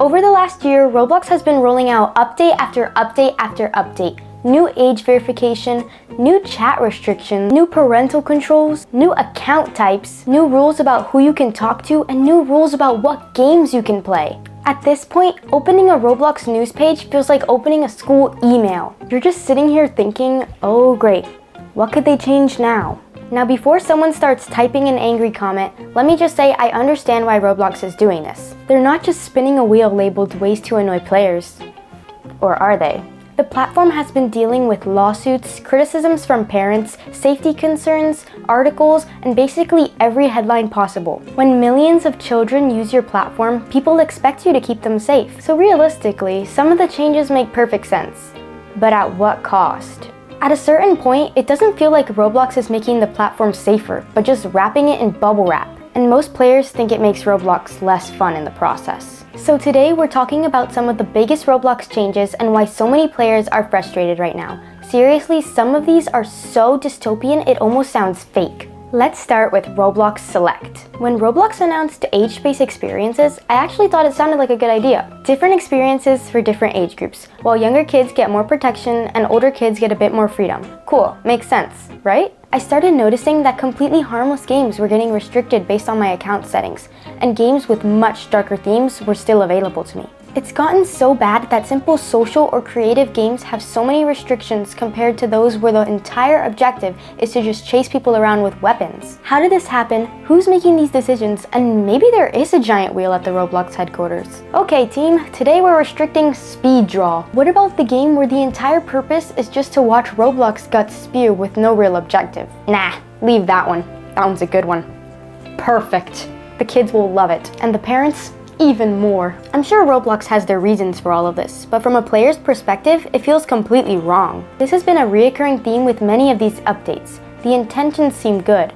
Over the last year, Roblox has been rolling out update after update after update. New age verification, new chat restrictions, new parental controls, new account types, new rules about who you can talk to, and new rules about what games you can play. At this point, opening a Roblox news page feels like opening a school email. You're just sitting here thinking, oh great, what could they change now? Now before someone starts typing an angry comment, let me just say I understand why Roblox is doing this. They're not just spinning a wheel labeled ways to annoy players. Or are they? The platform has been dealing with lawsuits, criticisms from parents, safety concerns, articles, and basically every headline possible. When millions of children use your platform, people expect you to keep them safe. So realistically, some of the changes make perfect sense. But at what cost? At a certain point, it doesn't feel like Roblox is making the platform safer, but just wrapping it in bubble wrap. And most players think it makes Roblox less fun in the process. So today we're talking about some of the biggest Roblox changes and why so many players are frustrated right now. Seriously, some of these are so dystopian it almost sounds fake. Let's start with Roblox Select. When Roblox announced age-based experiences, I actually thought it sounded like a good idea. Different experiences for different age groups, while younger kids get more protection and older kids get a bit more freedom. Cool, makes sense, right? I started noticing that completely harmless games were getting restricted based on my account settings, and games with much darker themes were still available to me. It's gotten so bad that simple social or creative games have so many restrictions compared to those where the entire objective is to just chase people around with weapons. How did this happen? Who's making these decisions? And maybe there is a giant wheel at the Roblox headquarters. Okay team, today we're restricting speed draw. What about the game where the entire purpose is just to watch Roblox guts spew with no real objective? Nah, leave that one. That one's a good one. Perfect. The kids will love it. And the parents? Even more. I'm sure Roblox has their reasons for all of this, but from a player's perspective, it feels completely wrong. This has been a reoccurring theme with many of these updates. The intentions seem good,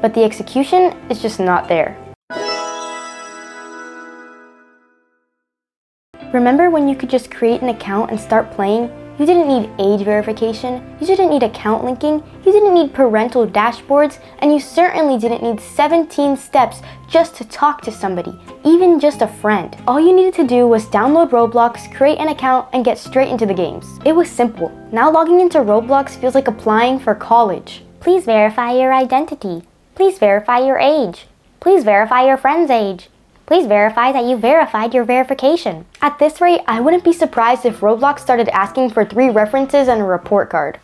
but the execution is just not there. Remember when you could just create an account and start playing? You didn't need age verification, you didn't need account linking, you didn't need parental dashboards, and you certainly didn't need 17 steps just to talk to somebody, even just a friend. All you needed to do was download Roblox, create an account, and get straight into the games. It was simple. Now logging into Roblox feels like applying for college. Please verify your identity. Please verify your age. Please verify your friend's age. Please verify that you verified your verification. At this rate, I wouldn't be surprised if Roblox started asking for 3 references and a report card.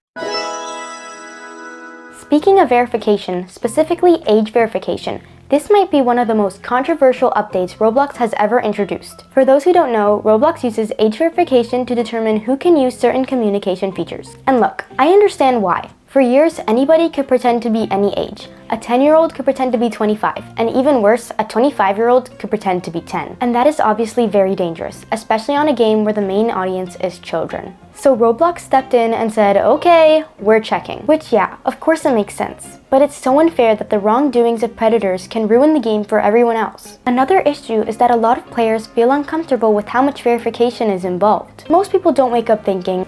Speaking of verification, specifically age verification, this might be one of the most controversial updates Roblox has ever introduced. For those who don't know, Roblox uses age verification to determine who can use certain communication features. And look, I understand why. For years, anybody could pretend to be any age. A 10-year-old could pretend to be 25, and even worse, a 25-year-old could pretend to be 10. And that is obviously very dangerous, especially on a game where the main audience is children. So Roblox stepped in and said, okay, we're checking. Which yeah, of course it makes sense. But it's so unfair that the wrongdoings of predators can ruin the game for everyone else. Another issue is that a lot of players feel uncomfortable with how much verification is involved. Most people don't wake up thinking,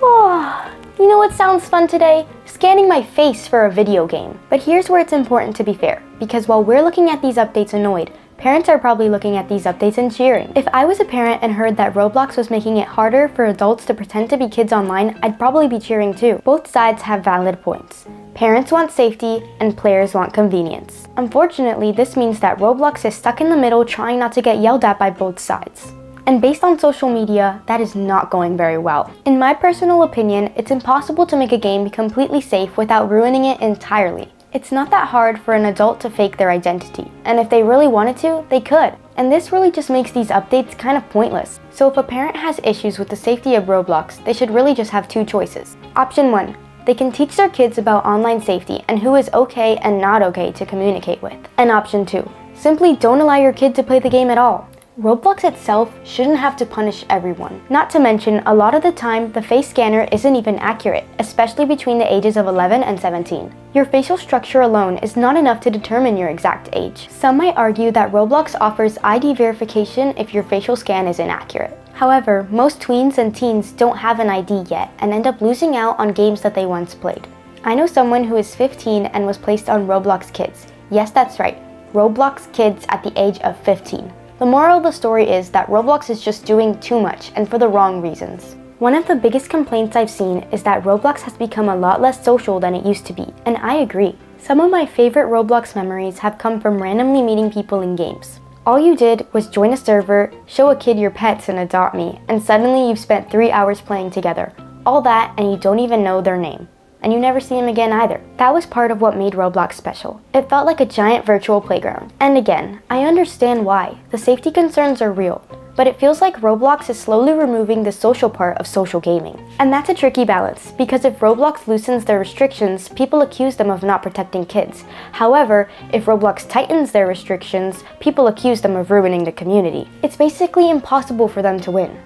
oh, you know what sounds fun today? Scanning my face for a video game. But here's where it's important to be fair, because while we're looking at these updates annoyed, parents are probably looking at these updates and cheering. If I was a parent and heard that Roblox was making it harder for adults to pretend to be kids online, I'd probably be cheering too. Both sides have valid points. Parents want safety and players want convenience. Unfortunately, this means that Roblox is stuck in the middle trying not to get yelled at by both sides. And based on social media, that is not going very well. In my personal opinion, it's impossible to make a game completely safe without ruining it entirely. It's not that hard for an adult to fake their identity, and if they really wanted to, they could. And this really just makes these updates kind of pointless. So if a parent has issues with the safety of Roblox, they should really just have 2 choices. Option 1. They can teach their kids about online safety and who is okay and not okay to communicate with. And option 2. Simply don't allow your kid to play the game at all. Roblox itself shouldn't have to punish everyone. Not to mention, a lot of the time, the face scanner isn't even accurate, especially between the ages of 11 and 17. Your facial structure alone is not enough to determine your exact age. Some might argue that Roblox offers ID verification if your facial scan is inaccurate. However, most tweens and teens don't have an ID yet and end up losing out on games that they once played. I know someone who is 15 and was placed on Roblox Kids. Yes, that's right, Roblox Kids at the age of 15. The moral of the story is that Roblox is just doing too much and for the wrong reasons. One of the biggest complaints I've seen is that Roblox has become a lot less social than it used to be, and I agree. Some of my favorite Roblox memories have come from randomly meeting people in games. All you did was join a server, show a kid your pets and adopt me, and suddenly you've spent 3 hours playing together. All that and you don't even know their name. And you never see them again either. That was part of what made Roblox special. It felt like a giant virtual playground. And again, I understand why. The safety concerns are real. But it feels like Roblox is slowly removing the social part of social gaming. And that's a tricky balance, because if Roblox loosens their restrictions, people accuse them of not protecting kids. However, if Roblox tightens their restrictions, people accuse them of ruining the community. It's basically impossible for them to win.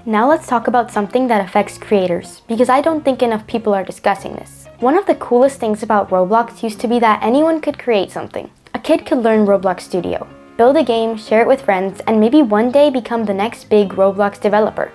Now let's talk about something that affects creators, because I don't think enough people are discussing this. One of the coolest things about Roblox used to be that anyone could create something. A kid could learn Roblox Studio, build a game, share it with friends, and maybe one day become the next big Roblox developer.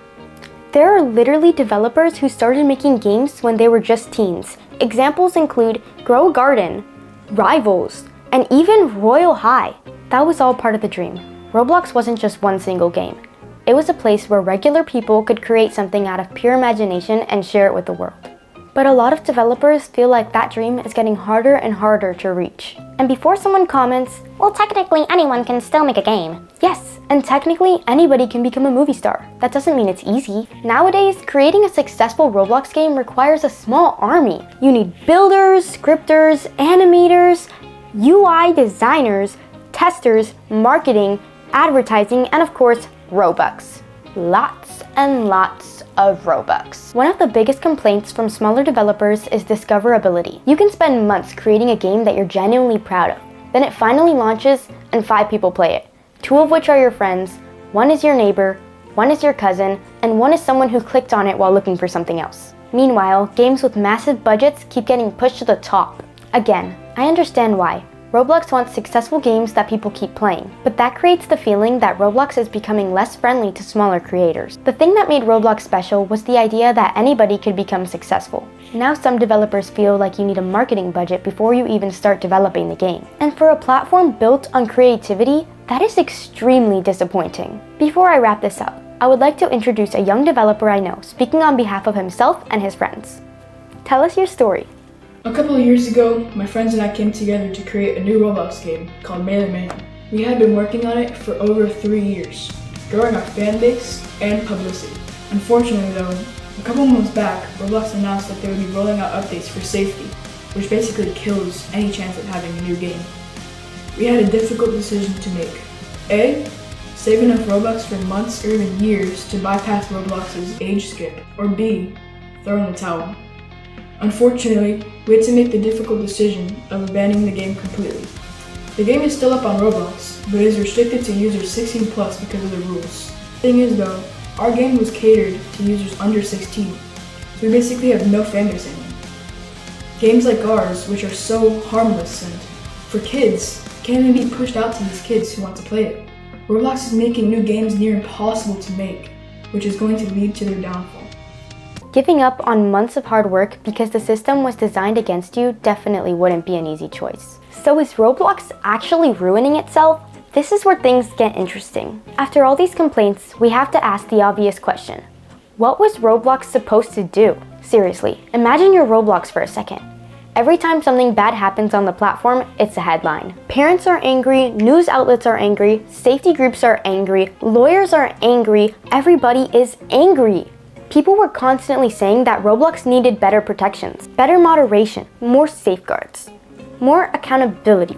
There are literally developers who started making games when they were just teens. Examples include Grow a Garden, Rivals, and even Royal High. That was all part of the dream. Roblox wasn't just one single game. It was a place where regular people could create something out of pure imagination and share it with the world. But a lot of developers feel like that dream is getting harder and harder to reach. And before someone comments, well, technically anyone can still make a game. Yes, and technically anybody can become a movie star. That doesn't mean it's easy. Nowadays, creating a successful Roblox game requires a small army. You need builders, scripters, animators, UI designers, testers, marketing, advertising, and of course, Robux. Lots and lots of Robux. One of the biggest complaints from smaller developers is discoverability. You can spend months creating a game that you're genuinely proud of. Then it finally launches and 5 people play it. 2 of which are your friends, 1 is your neighbor, 1 is your cousin, and 1 is someone who clicked on it while looking for something else. Meanwhile, games with massive budgets keep getting pushed to the top. Again, I understand why. Roblox wants successful games that people keep playing, but that creates the feeling that Roblox is becoming less friendly to smaller creators. The thing that made Roblox special was the idea that anybody could become successful. Now some developers feel like you need a marketing budget before you even start developing the game. And for a platform built on creativity, that is extremely disappointing. Before I wrap this up, I would like to introduce a young developer I know, speaking on behalf of himself and his friends. Tell us your story. A couple of years ago, my friends and I came together to create a new Roblox game called Melee Mayhem. We had been working on it for over 3 years, growing our fan base and publicity. Unfortunately though, a couple months back, Roblox announced that they would be rolling out updates for safety, which basically kills any chance of having a new game. We had a difficult decision to make. A, save enough Robux for months or even years to bypass Roblox's age skip, or B, throw in the towel. Unfortunately, we had to make the difficult decision of abandoning the game completely. The game is still up on Roblox, but is restricted to users 16 plus because of the rules. Thing is though, our game was catered to users under 16, so we basically have no fan base anymore. Games like ours, which are so harmless and for kids, can't even be pushed out to these kids who want to play it. Roblox is making new games near impossible to make, which is going to lead to their downfall. Giving up on months of hard work because the system was designed against you definitely wouldn't be an easy choice. So is Roblox actually ruining itself? This is where things get interesting. After all these complaints, we have to ask the obvious question. What was Roblox supposed to do? Seriously, imagine your Roblox for a second. Every time something bad happens on the platform, it's a headline. Parents are angry, news outlets are angry, safety groups are angry, lawyers are angry, everybody is angry. People were constantly saying that Roblox needed better protections, better moderation, more safeguards, more accountability.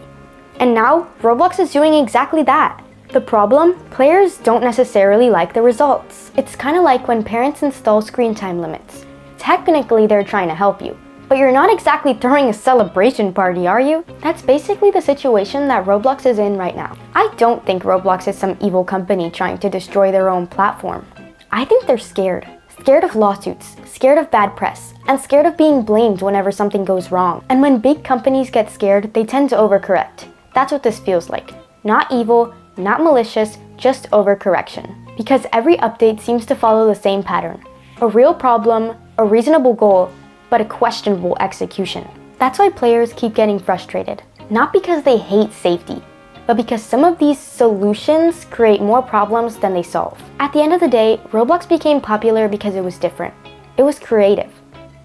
And now, Roblox is doing exactly that. The problem? Players don't necessarily like the results. It's kind of like when parents install screen time limits. Technically, they're trying to help you, but you're not exactly throwing a celebration party, are you? That's basically the situation that Roblox is in right now. I don't think Roblox is some evil company trying to destroy their own platform. I think they're scared. Scared of lawsuits, scared of bad press, and scared of being blamed whenever something goes wrong. And when big companies get scared, they tend to overcorrect. That's what this feels like. Not evil, not malicious, just overcorrection. Because every update seems to follow the same pattern. A real problem, a reasonable goal, but a questionable execution. That's why players keep getting frustrated. Not because they hate safety, but because some of these solutions create more problems than they solve. At the end of the day, Roblox became popular because it was different. It was creative.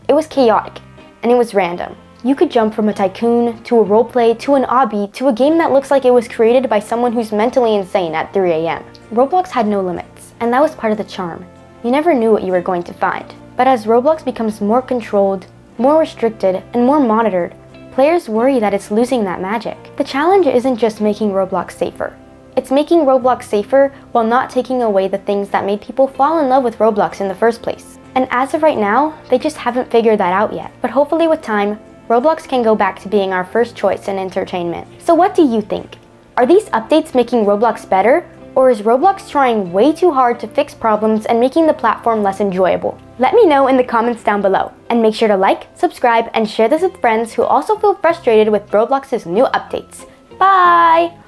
It was chaotic. And it was random. You could jump from a tycoon, to a roleplay, to an obby, to a game that looks like it was created by someone who's mentally insane at 3 a.m. Roblox had no limits, and that was part of the charm. You never knew what you were going to find. But as Roblox becomes more controlled, more restricted, and more monitored, players worry that it's losing that magic. The challenge isn't just making Roblox safer. It's making Roblox safer while not taking away the things that made people fall in love with Roblox in the first place. And as of right now, they just haven't figured that out yet. But hopefully with time, Roblox can go back to being our first choice in entertainment. So what do you think? Are these updates making Roblox better? Or is Roblox trying way too hard to fix problems and making the platform less enjoyable? Let me know in the comments down below. And make sure to like, subscribe, and share this with friends who also feel frustrated with Roblox's new updates. Bye!